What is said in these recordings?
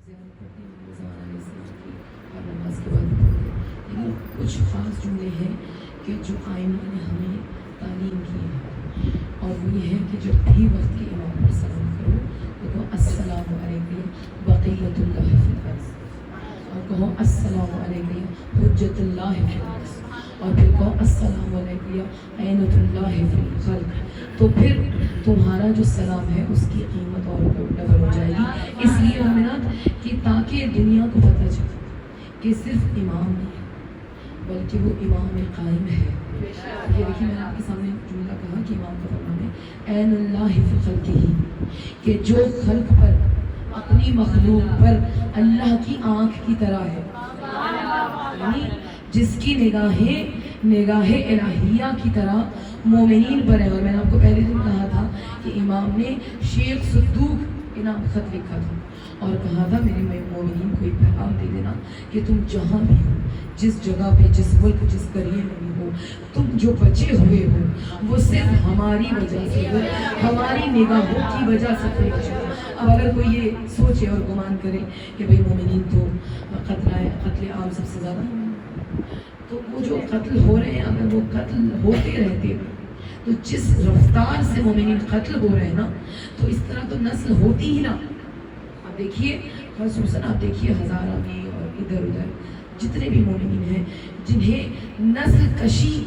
زیادہ پڑھتے ہیں زمانہ علیہ السلام کی اور نماز کے بعد پڑھتے ہیں، لیکن کچھ خاص جملے ہیں کہ جو آئمہ نے ہمیں تعلیم کی ہے، اور وہ یہ ہے کہ جب بھی وقت کے امام پر سلام کرو تو کہو السلام علیکم بقیت اللہ فی الارض، اور کہو السلام علیکم حجت اللہ فی الارض، اور پھر کہو السلام علیکم عینۃ اللہ فی الخلق. تو پھر تمہارا جو سلام ہے اس کی قیمت اور ڈبل ہو جائے گی. اس لیے مومنات کہ تاکہ دنیا کو پتہ چلے کہ صرف امام نہیں ہے بلکہ وہ امام قائم ہے. یہ دیکھیے میں نے آپ کے سامنے جملہ کہا کہ امام کا فرمان ہے عین اللہ فی خلقہ، کہ جو خلق پر اپنی مخلوق پر اللہ کی آنکھ کی طرح ہے، یعنی جس کی نگاہ الہیہ کی طرح مومنین پر ہے. اور میں نے آپ کو پہلے دن کہا تھا کہ امام نے شیخ صدوق انعام خط لکھا تھا اور کہا تھا میرے مومنین کو ایک پیغام دے دینا کہ تم جہاں بھی ہو، جس جگہ پہ، جس ملک، جس قریے میں بھی ہو، تم جو بچے ہوئے ہو وہ صرف ہماری وجہ سے ہو، ہماری نگاہوں کی وجہ سے بچے ہو. اب اگر کوئی یہ سوچے اور گمان کرے کہ بھئی مومنین تو قتل عام سب سے زیادہ، تو وہ جو قتل ہو رہے ہیں اگر وہ قتل ہوتے رہتے تو جس رفتار سے مومنین قتل ہو رہے ہیں نا، تو اس طرح تو نسل ہوتی ہی نا. آپ دیکھیے خصوصاً آپ دیکھیے ہزارہ میں اور ادھر ادھر جتنے بھی مومنین ہیں جنہیں نسل کشی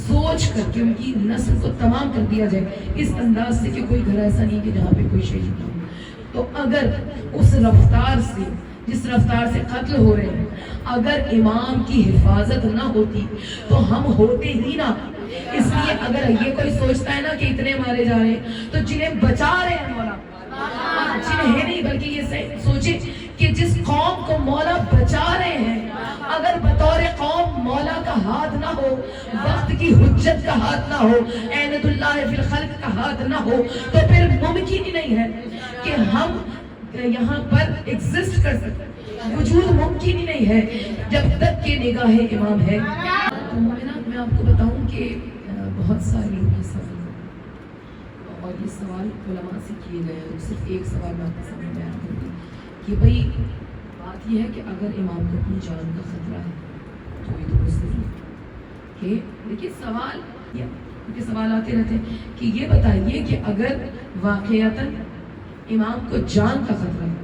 سوچ کر کے ان کی نسل کو تمام کر دیا جائے اس انداز سے کہ کوئی گھر ایسا نہیں کہ جہاں پہ کوئی شہید نہ ہو، تو اگر اس رفتار سے، جس رفتار سے قتل ہو رہے ہیں، اگر امام کی حفاظت نہ ہوتی تو ہم ہوتے ہی نہ. اس لیے اگر یہ کوئی سوچتا ہے نا کہ اتنے مارے جا رہے ہیں تو جنہیں بچا رہے ہیں مولا، جنہیں نہیں بلکہ یہ سوچے کہ جس قوم کو مولا بچا رہے ہیں اگر بطور قوم مولا کا ہاتھ نہ ہو، وقت کی حجت کا ہاتھ نہ ہو، عینۃ اللہ فی الخلق کا ہاتھ نہ ہو، تو پھر ممکن ہی نہیں ہے کہ ہم یہاں پر ایگزسٹ کر سکتے. وجود ممکن ہی نہیں ہے جب تک کہ نگاہ امام ہے. تو مومنات میں آپ کو بتاؤں کہ بہت سارے لوگ یہ سوال، اور یہ سوال علماء سے کیے گئے ہیں. صرف ایک سوال میں آپ کے سامنے بیان کروں کہ بھئی بات یہ ہے کہ اگر امام کو اپنی جان کا خطرہ ہے تو یہ تو مستحیل ہے کہ دیکھیے سوال کیونکہ سوال آتے رہتے ہیں کہ یہ بتائیے کہ اگر واقعتاً امام کو جان کا خطرہ ہے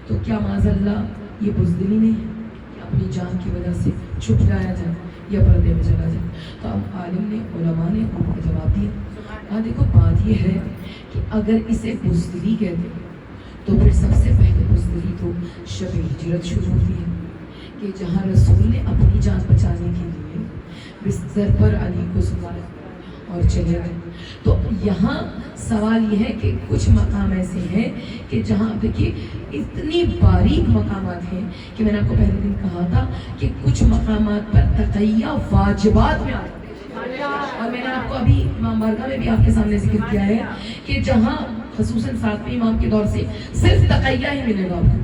تو کیا معاذ اللہ یہ بزدلی نہیں ہے کہ اپنی جان کی وجہ سے چھپ جایا جائے یا پردے میں چلا جائے؟ تو اب عالم نے، علماء نے ان کا جواب دیا. دیکھو بات یہ ہے کہ اگر اسے بزدلی کہتے ہیں تو پھر سب سے پہلے بزدلی تو شب ہجرت شروع ہوتی ہے کہ جہاں رسول نے اپنی جان بچانے کے لیے بستر پر علی کو سلایا اور چلے گئے. تو یہاں سوال یہ ہے کہ کچھ مقام ایسے ہیں کہ جہاں دیکھیے اتنی باریک مقامات ہیں کہ میں نے آپ کو پہلے دن کہا تھا کہ کچھ مقامات پر تقیہ واجبات میں آتا ہے، اور میں نے آپ کو ابھی امام بارگاہ میں بھی آپ کے سامنے ذکر کیا ہے کہ جہاں خصوصاً ساتویں امام کے دور سے صرف تقیہ ہی ملے گا آپ کو.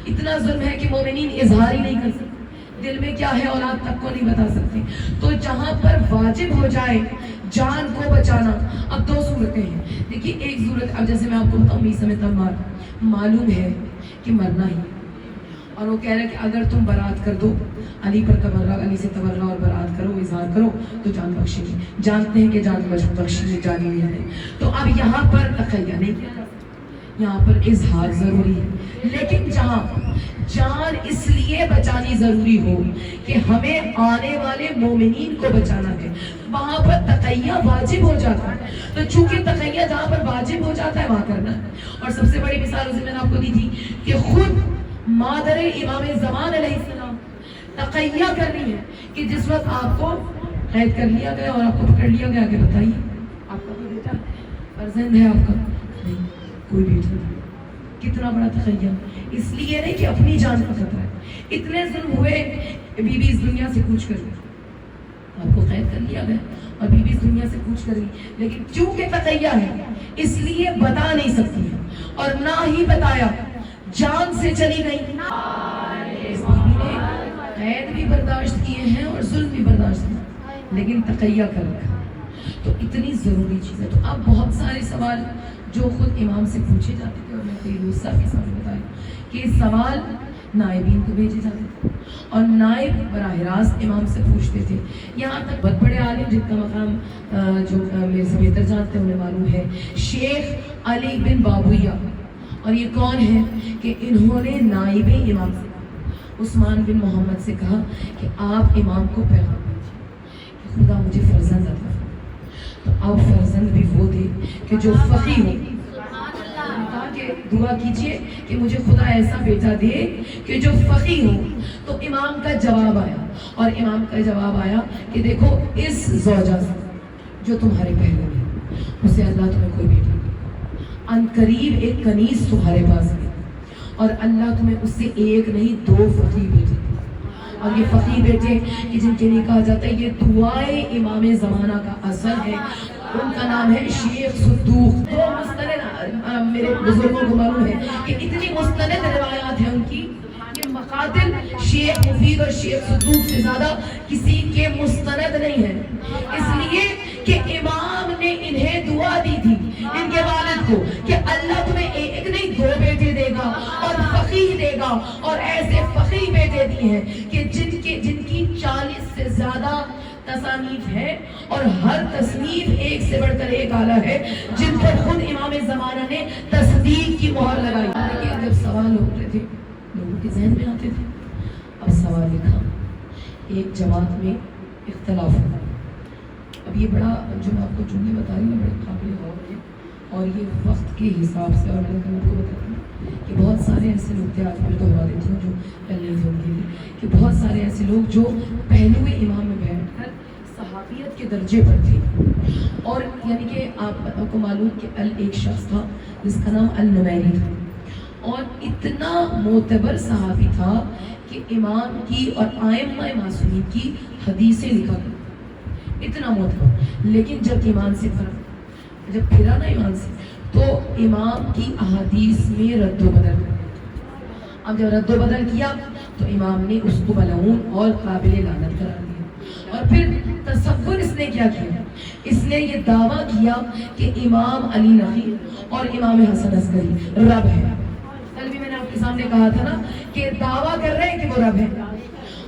اتنا ظلم ہے کہ مومنین اظہار ہی نہیں کر سکتے، دل میں کیا ہے اولاد تک کو نہیں بتا سکتے. تو جہاں پر واجب ہو جائے جان کو بچانا، اب دو صورتیں ہیں. دیکھیے ایک صورت، اب جیسے میں آپ کو بتاؤں اس سمے معلوم ہے کہ مرنا ہی، اور وہ کہہ رہے کہ اگر تم برات کر دو، علی پر تبرہ، علی سے تبرہ اور برات کرو، اظہار کرو تو جان بخشیں گے. جانتے ہیں کہ جان بخشیں جانی نہیں ہے. تو اب یہاں پر تقیہ نہیں کیا، یہاں پر اظہار ضروری ہے. لیکن جہاں جان اس لیے بچانی ضروری ہو کہ ہمیں آنے والے مومنین کو بچانا ہے، وہاں پر تقیہ واجب ہو جاتا ہے. تو چونکہ تقیہ جہاں پر واجب ہو جاتا ہے وہاں کرنا ہے. اور سب سے بڑی مثال اسے میں نے آپ کو دی تھی کہ خود مادر امام زمان علیہ السلام تقیہ کرنی ہے کہ جس وقت آپ کو قید کر لیا گیا اور آپ کو پکڑ لیا گیا کہ بتائیے آپ کا کوئی بیٹا فرزند ہے، آپ کا نہیں کوئی بیٹا نہیں. کتنا بڑا تقیہ! اس لیے نہیں کہ اپنی جان کا خطرہ ہے. اتنے ظلم ہوئے، بی بی اس دنیا سے کوچ کر گئی، آپ کو قید کر لیا گیا اور بی بی اس دنیا سے کوچ کر گئی، لیکن چونکہ تقیہ ہے اس لیے بتا نہیں سکتی ہے، اور نہ ہی بتایا، جان سے چلی گئی. اس بی بی نے قید بھی برداشت کیے ہیں اور ظلم بھی برداشت کیے، لیکن تقیہ کر رکھا. تو اتنی ضروری چیز ہے. تو اب بہت سارے سوال جو خود امام سے پوچھے جاتے تھے، اور میں کوئی دوسرا کے سامنے بتایا کہ سوال نائبین کو بھیجے جاتے تھے اور نائب براہ راست امام سے پوچھتے تھے. یہاں تک بہت بڑے عالم جن کا مقام جو میرے سے بہتر جانتے ہیں انہیں معلوم ہے, شیخ علی بن بابویہ, اور یہ کون ہے کہ انہوں نے نائب امام سے عثمان بن محمد سے کہا کہ آپ امام کو پیغام دیجیے کہ خدا مجھے فرزند عطا فرمائے. تو اب فرزند بھی وہ تھے کہ جو فقیہ ہو. کہا کہ دعا کیجئے کہ مجھے خدا ایسا بیٹا دے کہ جو فقیہ ہو. تو امام کا جواب آیا, اور امام کا جواب آیا کہ دیکھو اس زوجہ سے جو تمہارے پہلے میں اسے اللہ تمہیں کوئی بیٹا دے. ان قریب ایک کنیز تمہارے پاس ہے اور اللہ تمہیں اس سے ایک نہیں 2 فقیہ بیٹے. اور یہ فقیہ بیٹے کہ جن کے لیے کہا جاتا ہے یہ دعائے امام زمانہ کا اثر ہے, ان کا نام ہے شیخ صدوق. 2 مستند میرے بزرگوں کو معلوم ہے کہ اتنی مستند روایات ہیں ان کی کہ مقاتل شیخ مفید اور شیخ صدوق سے زیادہ کسی کے مستند نہیں ہیں. اس لیے کہ امام نے انہیں دعا دی تھی ان کے والد کو کہ اللہ تمہیں ایک نہیں 2 بیٹے دے گا اور فقیہ دے گا. اور ایسے فقیہ بیٹے دی ہیں کہ جن کی 40 سے زیادہ تصانیف ہے اور ہر تصنیف ایک سے بڑھ کر ایک اعلیٰ ہے, جن پر خود امام زمانہ نے تصدیق کی مہر لگائی. لیکن جب سوال ہوتے تھے لوگوں کے ذہن میں آتے تھے. اب سوال لکھا, ایک جماعت میں اختلاف ہوا. اب یہ بڑا جو میں آپ کو جملے بتا رہی ہوں بڑے قابل غور ہے, اور یہ وقت کے حساب سے, اور میں آپ کو بتاتی ہوں کہ بہت سارے ایسے لوگ تھے, آج میں دوہرا دیتی ہوں جو پہلے تھے ان کے لیے, کہ بہت سارے ایسے لوگ جو پہلو امام میں بیٹھ کر صحابیت کے درجے پر تھے. اور یعنی کہ آپ کو معلوم کہ ایک شخص تھا جس کا نام النمیری تھا, اور اتنا معتبر صحابی تھا کہ امام کی اور ائمہ معصومین کی حدیثیں لکھا کرتا, اتنا معتبر. لیکن جب ایمان سے پھرا نا ایمان سے, تو امام کی احادیث میں رد و بدل کر. اب جب رد و بدل کیا تو امام نے اس کو ملعون اور قابل لعنت قرار دیا. اور پھر تصور اس نے کیا کیا, اس نے یہ دعویٰ کیا کہ امام علی نقی اور امام حسن عسکری رب ہے. کل بھی میں نے آپ کے سامنے کہا تھا نا کہ دعویٰ کر رہے ہیں کہ وہ رب ہے.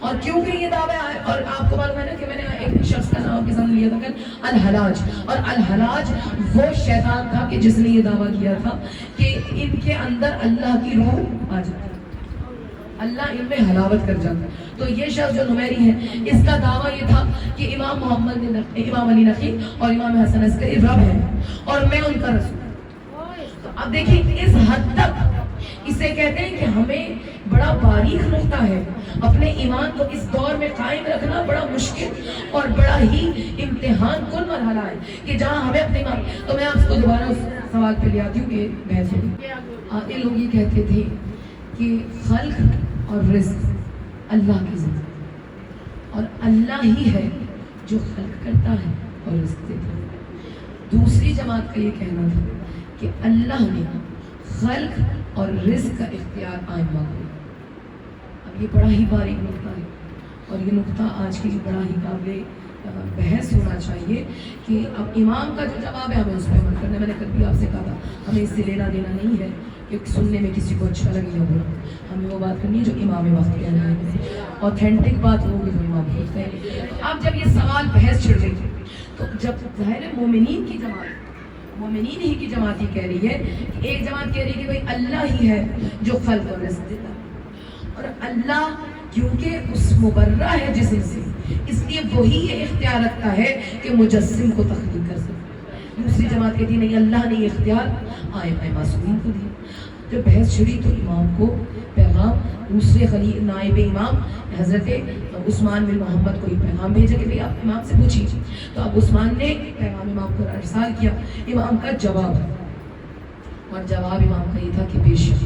اور کیونکہ یہ دعویٰ آئے, اور آپ کو معلوم ہے نا کہ میں نے ایک شخص کا نام کے سامنے لیا تھا کل, الحلاج. اور الحلاج وہ شیطان تھا کہ جس نے یہ دعویٰ کیا تھا کہ ان کے اندر اللہ کی روح آ جاتی ہے, اللہ ان میں حلاوت کر جاتا ہے. تو یہ شخص جو نمیری ہے, اس کا دعویٰ یہ تھا کہ امام علی نقی اور امام حسن عسکری رب ہے اور میں ان کا رسول. تو اب دیکھیں اس حد تک اسے کہتے ہیں کہ ہمیں بڑا باریک نقطہ ہے, اپنے ایمان کو اس دور میں قائم رکھنا بڑا مشکل اور بڑا ہی امتحان کن مرحلہ ہے کہ جہاں ہمیں اپنے ایمان. تو میں آپ کو دوبارہ اس سوال پہ لے آتی ہوں کہ بحث ہوگی. آگے لوگ یہ کہتے تھے کہ خلق اور رزق اللہ کی ذات, اور اللہ ہی ہے جو خلق کرتا ہے اور رزق دیتا ہے. دوسری جماعت کا یہ کہنا تھا کہ اللہ نے خلق اور رزق کا اختیار ائمہ کو. اب یہ بڑا ہی باریک نقطہ ہے, اور یہ نقطہ آج کے لیے بڑا ہی قابل بحث ہونا چاہیے کہ اب امام کا جو جواب ہے ہمیں اس پہ عمل کرنا ہے. میں نے کل بھی آپ سے کہا تھا ہمیں اس سے لینا دینا نہیں ہے کہ سننے میں کسی کو اچھا لگے یا برا, ہمیں وہ بات کرنی ہے جو امام وقت کہہ رہے ہیں, اوتھینٹک بات ہوگی جو امام خود کہہ رہے ہیں. اب جب یہ سوال بحث چھڑ گئی تو جب ظاہر مومنین کی جماعت, مومنین ہی کی جماعت یہ کہہ رہی ہے کہ ایک جماعت کہہ رہی ہے کہ بھائی اللہ ہی ہے جو خلق اور رزق دیتا ہے, اور اللہ کیونکہ اس مبرہ ہے جسم سے, اس لیے وہی یہ اختیار رکھتا ہے کہ مجسم کو تخلیق کر سکے. دوسری جماعت کہتی نہیں, اللہ نے یہ اختیار ائمہ معصومین کو دیا. جب بحث چھڑی تو امام کو پیغام, دوسرے خلیفہ نائب امام حضرت عثمان بن محمد کو یہ پیغام بھیجا کہ بھئی آپ امام سے پوچھیے. تو اب عثمان نے پیغام امام کو ارسال کیا. امام کا جواب, اور جواب امام کا یہ تھا کہ بے شک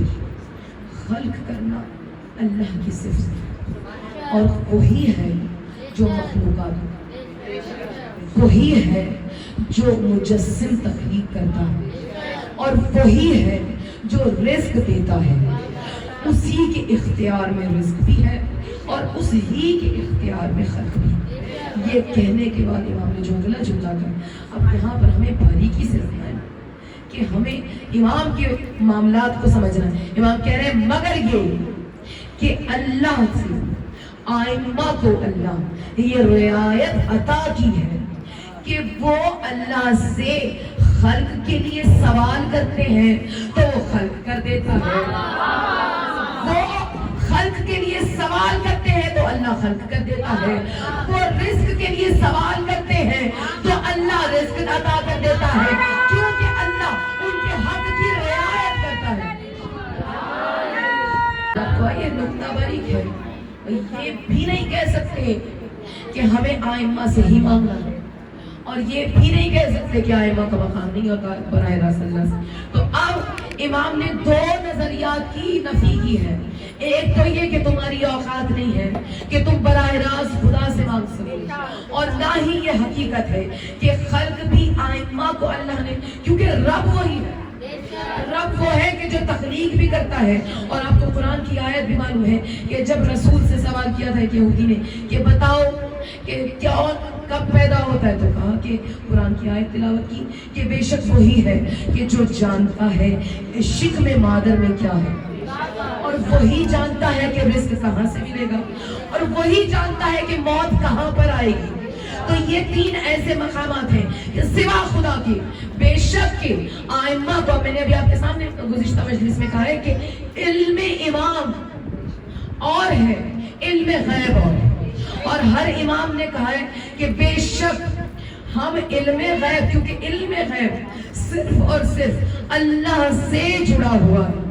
خلق کرنا اللہ کی صفت ہے, اور وہی ہے جو مخلوقات, وہی ہے جو مجسم تخلیق کرتا ہے, اور وہی ہے جو رزق دیتا ہے. اسی کے اختیار میں رزق بھی ہے اور اسی کے اختیار میں خلق بھی. یہ کہنے کے بعد امام نے جو اگلا جملہ کہا, اب یہاں پر ہمیں باریکی سے رکھنا ہے کہ ہمیں امام کے معاملات کو سمجھنا ہے. امام کہہ رہے ہیں مگر یہ کہ اللہ سے آئمہ کو اللہ یہ رعایت عطا کی ہے کہ وہ اللہ سے خلق کے لیے سوال کرتے ہیں تو وہ خلق کر دیتا ہے. وہ خلق کے لیے سوال کرتے ہیں تو اللہ خلق کر دیتا ہے. وہ رزق کے لیے سوال کرتے ہیں تو اللہ رزق عطا کر دیتا ہے, کیونکہ اللہ ان کے حق کی رعایت کرتا ہے. یہ نقطہ باریک ہے. یہ بھی نہیں کہہ سکتے کہ ہمیں آئمہ سے ہی مانگنا ہے, اور یہ بھی نہیں کہہ سکتے کہ آئمہ کا مقام نہیں ہوتا براہ راست اللہ سے. تو اب امام نے دو نظریات کی نفی کی ہے. ایک تو یہ کہ تمہاری اوقات نہیں ہے کہ تم براہ راست خدا سے مانگ سکو, اور نہ ہی یہ حقیقت ہے کہ خلق بھی آئمہ کو اللہ نے, کیونکہ رب وہی ہے, رب وہ ہے کہ جو تخلیق بھی کرتا ہے. اور آپ کو قرآن کی آیت بھی معلوم ہے کہ جب رسول سے سوال کیا تھا کہ یہودی نے کہ بتاؤ کہ کیا کب پیدا ہوتا ہے, تو کہا کہ قرآن کی آیت تلاوت کی کہ بے شک وہی ہے کہ جو جانتا ہے شک میں مادر میں کیا ہے, اور وہی جانتا ہے کہ رزق کہاں سے ملے گا, اور وہی جانتا ہے کہ موت کہاں پر آئے گی. تو یہ تین ایسے مقامات ہیں کہ سوا خدا کے بے شک کے آئمہ کو, میں نے ابھی آپ کے سامنے گزشتہ مجلس میں کہا ہے کہ علم امام اور ہے علم غیب اور ہر امام نے کہا ہے کہ بے شک ہم علم غیب, کیونکہ علم غیب صرف اور صرف اللہ سے جڑا ہوا ہے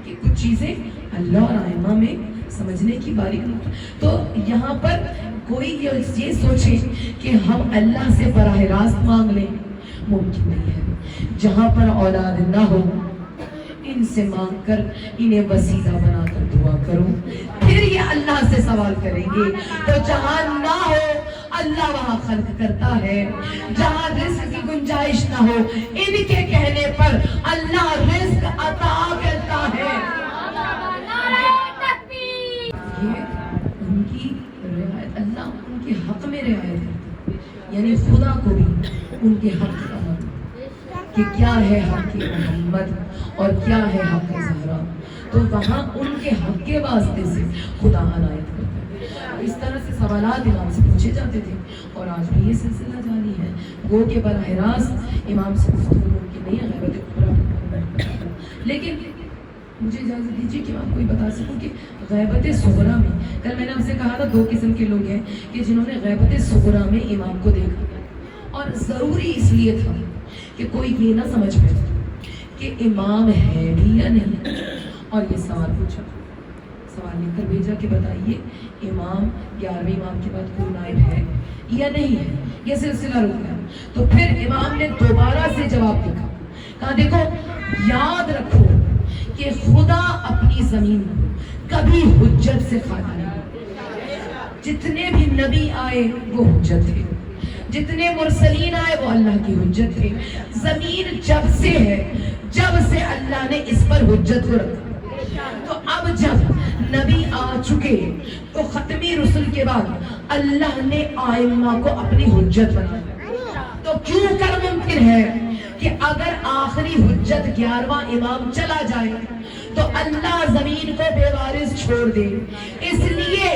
کہ کچھ چیزیں اللہ اور آئمہ میں سمجھنے کی باریک نقطہ. تو یہاں پر کوئی یہ سوچے کہ ہم اللہ سے براہ راست مانگ لیں, ممکن نہیں ہے. جہاں پر اولاد نہ ہو ان سے مانگ کر انہیں وسیلہ بنا کر دعا کرو, پھر یہ اللہ سے سوال کریں گے. تو جہاں نہ ہو اللہ وہاں خلق کرتا ہے, جہاں رزق کی گنجائش نہ ہو ان کے کہنے پر اللہ رزق عطا کرتا ہے. یہ ان کی رعایت, اللہ ان کے حق میں رعایت کرتا ہے, یعنی خدا کو بھی ان کے حق کا کہ کیا ہے حق محمد اور کیا ہے حق زہرا, تو وہاں ان کے حق کے واسطے سے خدا عنایت کرتا ہے. اس طرح سے سوالات امام سے پوچھے جاتے تھے, اور آج بھی یہ سلسلہ جاری ہے. گو کہ براہ راست امام سے گفتگو ممکن نہیں ہے غیبت کبریٰ, لیکن مجھے اجازت دیجیے کہ میں آپ کو یہ بتا سکوں کہ غیبت صغریٰ میں, کل میں نے آپ سے کہا تھا دو قسم کے لوگ ہیں کہ جنہوں نے غیبت صغریٰ میں امام کو دیکھا, اور ضروری اس لیے تھا کہ کوئی یہ نہ سمجھ پائے کہ امام ہے بھی یا نہیں. اور یہ سوال پوچھا, سوال لکھ کر بھیجا کہ بتائیے امام 11ویں امام کے بعد کوئی نائب ہے یا نہیں ہے. یہ سلسلہ رک گیا. تو پھر امام نے دوبارہ سے جواب لکھا, کہا دیکھو یاد رکھو کہ خدا اپنی زمین کبھی حجت سے خالی نہیں. جتنے بھی نبی آئے وہ حجت تھے, جتنے مرسلین آئے وہ اللہ کی حجت تھے. زمین جب سے ہے, جب سے اللہ نے اس پر حجت کو رکھا. تو اب جب نبی آ چکے تو ختمی رسل کے بعد اللہ نے آئمہ کو اپنی حجت بنایا. تو کیوں کر ممکن ہے کہ اگر آخری حجت 11واں امام چلا جائے تو اللہ زمین کو بے وارث چھوڑ دے. اس لیے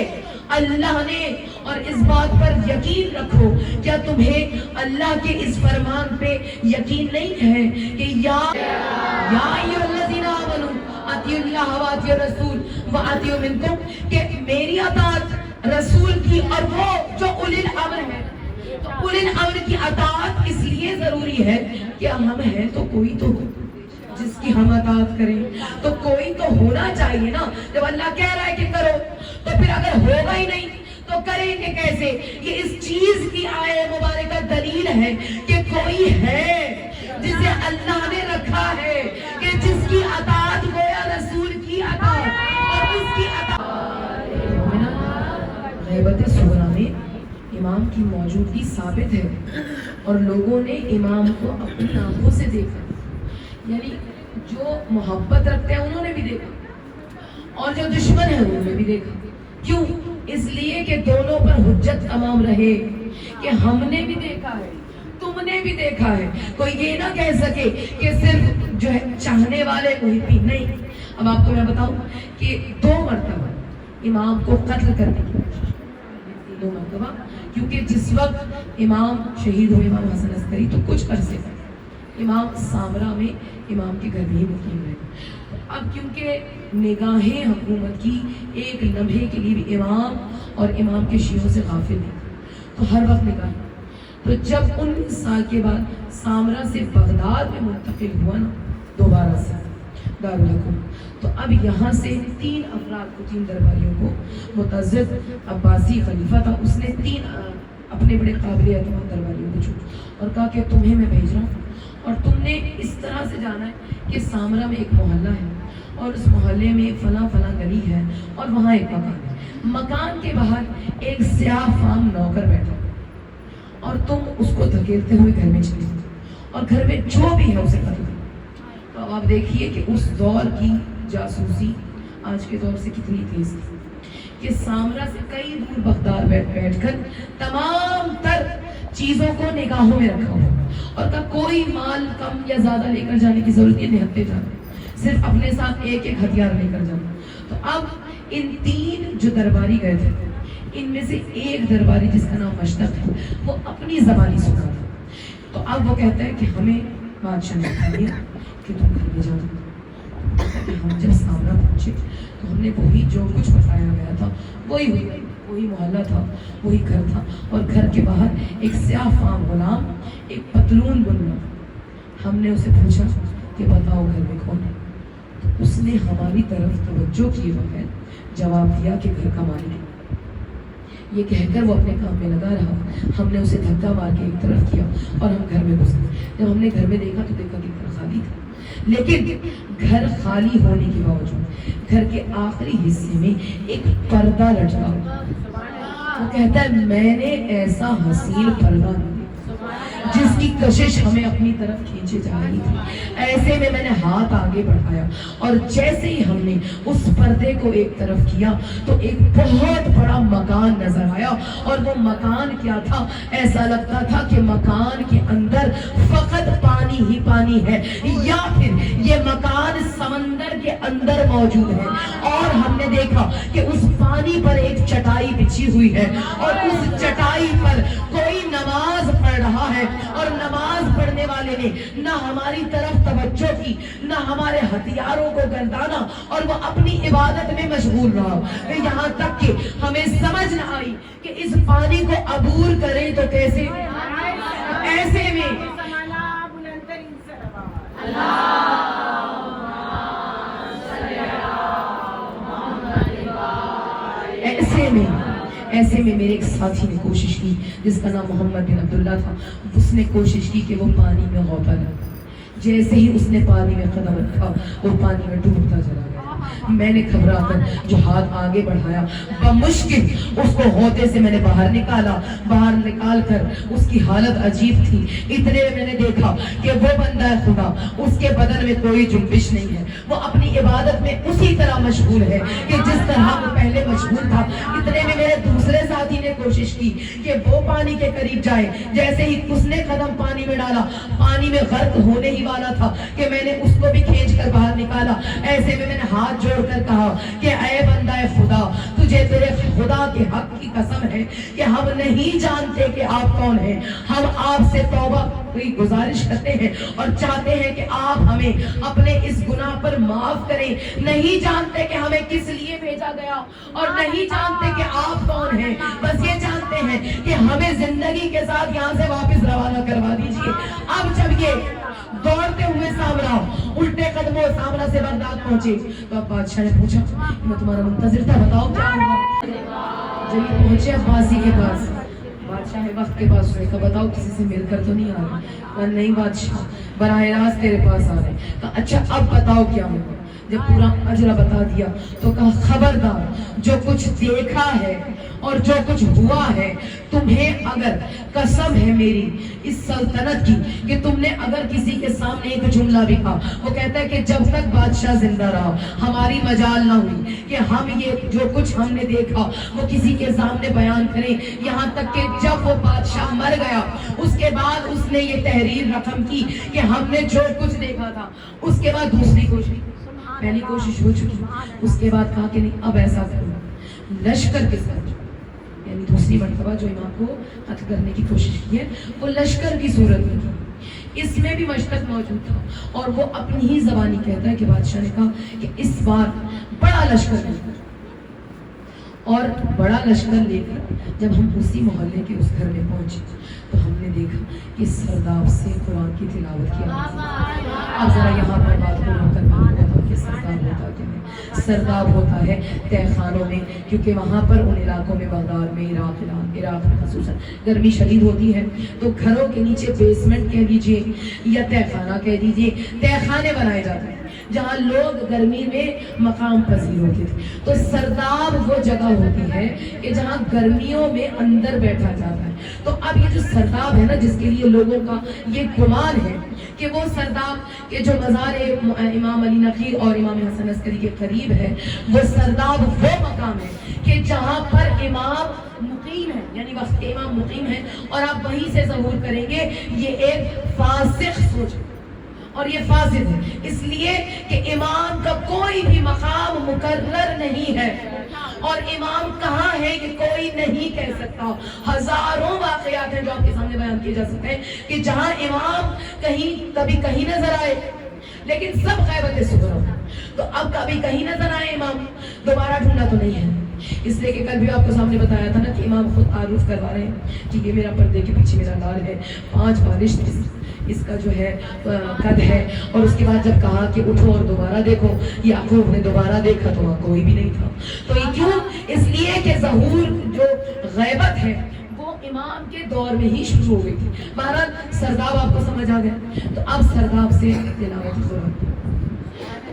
اللہ نے, اور اس بات پر یقین رکھو, کیا تمہیں اللہ کے اس فرمان پہ یقین نہیں ہے کہ یا ایھا الذین آمنوا اطیعوا اللہ واطیعوا الرسول واطیعوا منکم, کہ میری اطاعت رسول کی اور وہ جو اولی الامر ہے. تو اولی الامر کی اطاعت اس لیے ضروری ہے کہ ہم ہیں تو کوئی تو ہو جس کی ہم اطاعت کریں, تو کوئی تو ہونا چاہیے نا. جب اللہ کہہ رہا ہے کہ کرو تو پھر اگر ہوگا ہی نہیں تو کریں گے کیسے؟ یہ اس چیز کی آیت مبارکہ دلیل ہے کہ کوئی ہے جسے اللہ نے رکھا ہے کہ جس کی اطاعت گویا رسول کی اطاعت اور اس کی اطاعت. غیبت صغریٰ میں امام کی موجودگی ثابت ہے, اور لوگوں نے امام کو اپنی آنکھوں سے دیکھا, یعنی جو محبت رکھتے ہیں انہوں نے بھی دیکھا, اور جو دشمن ہیں انہوں نے بھی دیکھا. کیوں؟ اس لیے کہ دونوں پر حجت تمام رہے کہ ہم نے بھی دیکھا ہے, تم تم نے بھی دیکھا ہے. کوئی یہ نہ کہہ سکے کہ صرف جو ہے چاہنے والے محبین نہیں. اب آپ کو میں بتاؤں کہ 2 مرتبہ امام کو قتل کرنے کی کوشش، 2 مرتبہ، کیونکہ جس وقت امام شہید ہوئے امام حسن عسکری تو کچھ عرصے امام سامرا میں امام کے گھر میں ہی مقیم رہے. اب کیونکہ نگاہیں حکومت کی ایک لمحے کے لیے بھی امام اور امام کے شیعوں سے غافل نہیں، تو ہر وقت نگاہیں. تو جب 19 سال کے بعد سامرا سے بغداد میں منتقل ہوا نا دوبارہ سے دارالحکومت، تو اب یہاں سے 3 افراد کو، 3 درباریوں کو، متعزد عباسی خلیفہ تھا، اس نے 3 اپنے بڑے قابل اعتماد درباریوں کو چھوڑا اور کہا کہ تمہیں میں بھیج رہا ہوں اور تم نے اس طرح سے جانا ہے کہ سامرا میں ایک محلہ ہے اور اس محلے میں فلاں فلاں گلی ہے اور وہاں ایک مکان ہے. مکان کے باہر ایک سیاہ فام نوکر بیٹھا اور تم اس کو دھکیلتے ہوئے گھر میں چلے جاؤ اور گھر میں جو بھی ہے اسے قتل کرو. تو اب آپ دیکھیے کہ اس دور کی جاسوسی آج کے دور سے کتنی تیز تھی کہ سامرا سے کئی دور بغداد بیٹھ کر تمام تر چیزوں کو نگاہوں میں رکھا ہوا اور کا کوئی مال کم یا زیادہ لے کر جانے کی ضرورت نہیں، نہتے جانے، صرف اپنے ساتھ ایک ایک ہتھیار لے کر جانا. تو اب ان 3 جو درباری گئے تھے، ان میں سے ایک درباری جس کا نام مشتق ہے وہ اپنی زبانی سنا تھا. تو اب وہ کہتا ہے کہ ہمیں بادشاہ نے کہا کہ تم گھر میں جاؤ. ہم جب سامرا پہنچے تو ہم نے وہی جو کچھ بتایا گیا تھا وہی محلہ تھا، وہی گھر تھا اور گھر کے باہر ایک سیاہ فام غلام ایک پتلون بن رہا. ہم نے اسے پوچھا کہ بتاؤ گھر میں کون ہے؟ تو اس نے ہماری طرف توجہ کیے بغیر جواب دیا کہ گھر کا مالک ہے. یہ کہہ کر وہ اپنے کام میں لگا رہا. ہم نے اسے دھکا مار کے ایک طرف کیا اور ہم گھر میں گھسے. جب ہم نے گھر میں دیکھا تو دیکھا کہ گھر خالی تھا، لیکن گھر خالی ہونے کے باوجود گھر کے آخری حصے میں ایک پردہ لٹکا ہوا. وہ کہتا ہے میں نے ایسا حسین پردہ جس کی کشش ہمیں اپنی طرف کھینچے جا رہی تھی. ایسے میں نے ہاتھ آگے بڑھایا اور جیسے ہی ہم نے اس پردے کو ایک طرف کیا تو ایک بہت بڑا مکان نظر آیا. اور وہ مکان کیا تھا؟ ایسا لگتا تھا کہ مکان کے اندر فقط پانی ہی پانی ہے یا پھر یہ مکان سمندر کے اندر موجود ہے. اور ہم نے دیکھا کہ اس پانی پر ایک چٹائی بچھی ہوئی ہے اور اس چٹائی پر کوئی نماز پڑھ رہا ہے اور نماز پڑھنے والے نے نہ ہماری طرف توجہ کی نہ ہمارے ہتھیاروں کو گردانا اور وہ اپنی عبادت میں مشغول رہا. یہاں تک کہ ہمیں سمجھ نہ آئی کہ اس پانی کو عبور کریں تو کیسے. ایسے میں ایسے میں میرے ایک ساتھی نے کوشش کی جس کا نام محمد بن عبداللہ تھا. اس نے کوشش کی کہ وہ پانی میں غوطہ لگائے. جیسے ہی اس نے پانی میں قدم رکھا وہ پانی میں ڈوبتا چلا گیا. میں نے گھبرا کر جو ہاتھ آگے بڑھایا بمشکل اس کو غوطے سے میں نے باہر نکال کر اس کی حالت عجیب تھی. اتنے میں نے دیکھا کہ وہ بندہ خدا اس کے بدن میں کوئی جنبش نہیں ہے. وہ اپنی عبادت میں اسی طرح مشغول ہے کہ جس طرح وہ پہلے مشغول تھا. اتنے میں میرے دوسرے ساتھی نے کوشش کی کہ وہ پانی کے قریب جائے. جیسے ہی اس نے قدم پانی میں ڈالا پانی میں غرق ہونے ہی والا تھا کہ میں نے اس کو بھی کھینچ کر باہر نکالا. ایسے میں نے ہاتھ جوڑ کر کہا کہ اے بندہ خدا تجھے تیرے خدا کے حق کی قسم ہے کہ ہم نہیں جانتے کہ آپ کون ہیں. ہم آپ سے توبہ کی گزارش کرتے ہیں اور چاہتے ہیں کہ آپ ہمیں اپنے اس گناہ پر معاف کریں. نہیں جانتے کہ ہمیں کس لیے بھیجا گیا اور نہیں جانتے کہ آپ کون ہیں. بس یہ جانتے ہیں کہ ہمیں زندگی کے ساتھ یہاں سے واپس روانہ کروا دیجیے. اب جب یہ دوڑتے ہوئے سامرا الٹے قدموں سامرا سے بغداد پہنچے تو اب بادشاہ نے پوچھا میں تمہارا منتظر تھا، بتاؤ کیا ہوا. جب یہ پہنچے عباسی کے پاس بادشاہ وقت کے پاس ہوئے کہا بتاؤ کسی سے مل کر تو نہیں آ رہے؟ نہیں بادشاہ براہ راست تیرے پاس آ رہے. کہا اچھا اب بتاؤ کیا ہوا. جب پورا اجرا بتا دیا تو کہا خبردار جو کچھ دیکھا ہے اور جو کچھ ہوا ہے تمہیں اگر قسم ہے میری اس سلطنت کی کہ تم نے اگر کسی کے سامنے ایک جملہ بھی کہا، وہ کہتا ہے کہ جب تک بادشاہ زندہ رہا ہماری مجال نہ ہوئی کہ ہم یہ جو کچھ ہم نے دیکھا وہ کسی کے سامنے بیان کریں، یہاں تک کہ جب وہ بادشاہ مر گیا اس کے بعد اس نے یہ تحریر رقم کی کہ ہم نے جو کچھ دیکھا تھا۔ اس کے بعد دوسری کوشش، پہلی کوشش ہو چکی، اس کے بعد کہا کہ نہیں اب ایسا کرو لشکر کے ساتھ، یعنی دوسری مرتبہ جو امام کو قتل کرنے کی کوشش کی ہے وہ لشکر کی صورت میں کی۔ اس میں بھی مشتق موجود تھا اور وہ اپنی ہی زبانی کہتا ہے کہ بادشاہ نے کہا کہ اس بار بڑا لشکر لے کر، اور بڑا لشکر لے کر جب ہم اسی محلے کے اس گھر میں پہنچے تو ہم نے دیکھا کہ سرداب سے قرآن کی تلاوت کی آواز۔ اب ذرا یہاں پر بات کو کر بات کہ سرداب ہوتا کیا ہے؟ سرداب ہوتا ہے تہ خانوں میں، کیونکہ وہاں پر ان علاقوں میں بغداد میں عراق میں خصوصاً گرمی شدید ہوتی ہے تو گھروں کے نیچے بیسمنٹ کہہ دیجئے یا تہ خانہ کہہ دیجئے، تہ خانے بنائے جاتے ہیں جہاں لوگ گرمی میں مقام پذیر ہوتے تھے۔ تو سرداب وہ جگہ ہوتی ہے کہ جہاں گرمیوں میں اندر بیٹھا جاتا ہے۔ تو اب یہ جو سرداب ہے نا، جس کے لیے لوگوں کا یہ گمان ہے کہ وہ سرداب کے جو مزار امام علی نقی اور امام حسن عسکری کے قریب ہے، وہ سرداب وہ مقام ہے کہ جہاں پر امام مقیم ہے، یعنی وقت امام مقیم ہے اور آپ وہیں سے ظہور کریں گے۔ یہ ایک فاسق سوچ ہے اور یہ فاسد ہے، اس لیے کہ امام کا کوئی بھی مقام مقرر نہیں ہے اور امام کہاں ہے یہ کوئی نہیں کہہ سکتا۔ ہزاروں واقعات ہیں جو آپ کے سامنے بیان کیے جا سکتے ہیں کہ جہاں امام کبھی کہیں نظر آئے لیکن سب غیبت صغریٰ، تو اب کبھی کہیں نظر آئے امام دوبارہ ڈھونڈا تو نہیں ہے۔ اس لیے کہ کل بھی آپ کو سامنے بتایا تھا نا کہ امام خود تعارف کروا رہے ہیں کہ یہ میرا پردے کے پیچھے میرا لال ہے، 5 بالش اس کا جو ہے قد ہے، اور اس کے بعد جب کہا کہ اٹھو اور دوبارہ دیکھو، یعقوب نے دوبارہ دیکھا تو وہاں کوئی بھی نہیں تھا۔ تو یہ کیوں؟ اس لیے کہ ظہور جو غیبت ہے وہ امام کے دور میں ہی شروع ہو گئی تھی۔ بہرحال سرداب آپ کو سمجھ آ گیا، تو اب سرداب سے تلاوت قرآن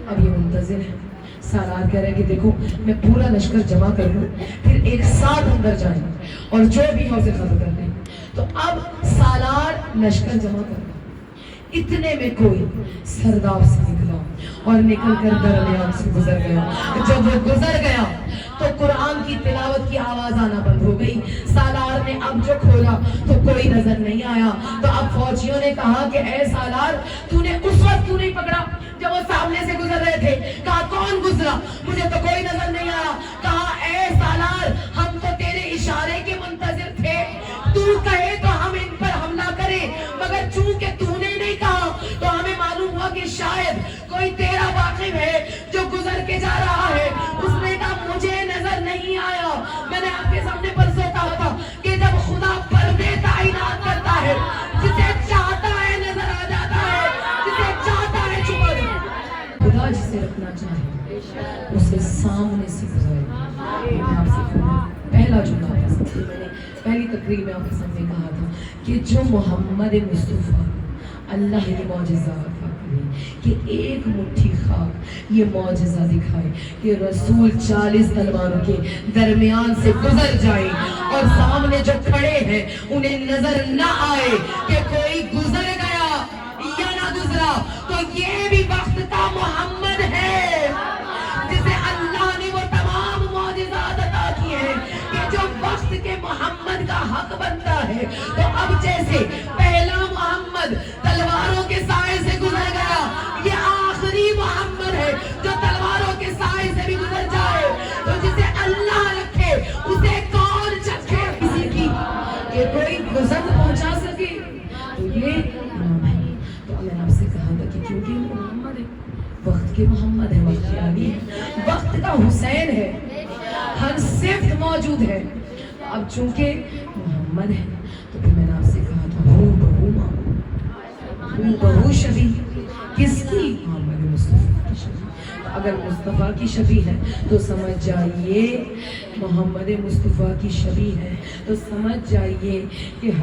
اب یہ منتظر ہے۔ سالار کہہ رہے ہیں کہ دیکھو میں پورا لشکر جمع کر لوں پھر ایک ساتھ اندر جائیں اور جو بھی ہے اسے ختم کر دیں۔ تو اب سالار لشکر جمع کر اتنے میں کوئی سرداب سے نکلا اور نکل کر درمیان سے گزر گیا۔ جب وہ گزر گیا تو قرآن کی تلاوت کی آواز آنا بند ہو گئی۔ سالار نے اب جو کھولا تو کوئی نظر نہیں آیا۔ تو اب فوجیوں نے کہا کہ اے سالار تو نے اس وقت کیوں نہیں پکڑا جب وہ سامنے سے گزر رہے تھے؟ کہا کون گزرا؟ مجھے تو کوئی نظر نہیں آیا۔ کہا اے سالار ہم تو تیرے اشارے کے منتظر تھے، تو کہے تو ہم ان پر حملہ کریں، مگر چونکہ تو نے نہیں کہا تو ہمیں معلوم ہوا کہ شاید کوئی تیرا واقف ہے جو گزر کے جا رہا ہے۔ اس نے کہا مجھے نظر نہیں آیا۔ میں نے آپ کے سامنے پرسوں کہا تھا کہ جب خدا پردے تعینات کرتا ہے جسے چاہتا ہے نظر آ جاتا ہے، جسے چاہتا ہے چھپا دیتا ہے۔ خدا جسے رکھنا چاہے اسے سامنے سے گزارے۔ میں آپ سے پہلا جملہ میں نے پہلی تقریر میں آپ کے سامنے کہا تھا کہ جو محمد مصطفیٰ اللہ یہ معجزات کہ ایک مٹھی خاک یہ معجزہ دکھائے کہ رسول 40 تلواروں کے درمیان سے گزر جائے اور سامنے جو کھڑے ہیں انہیں نظر نہ آئے کہ کوئی گزر گیا یا نہ گزرا۔ تو یہ بھی وقت کا محمد ہے جسے اللہ نے وہ تمام معجزات عطا کی ہیں کہ جو وقت کے محمد کا حق بنتا ہے۔ تو اب جیسے پہلا محمد تلواروں کے سائے سے گزر گیا، یہ آخری محمد ہے جو تلواروں کے سائے سے بھی گزر جائے۔ تو جسے اللہ رکھے اسے کون چکھے کسی کی کہ کوئی گزر پہنچا سکے، تو یہ نام ہے۔ تو میں نے آپ سے کہا تھا کہ کیونکہ محمد ہے، وقت کے محمد ہے، وقت کے علی ہے، وقت کا حسین ہے، ہر صفت موجود ہے۔ اب چونکہ محمد ہے تو پھر میں نے آپ سے کہا تھا بہو شبیہ کس کی؟ محمد مصطفیٰ کی شبیہ۔ اگر مصطفیٰ کی شبیہ ہے تو سمجھ جائیے محمد مصطفیٰ کی شبیہ ہے، تو سمجھ جائیے کہ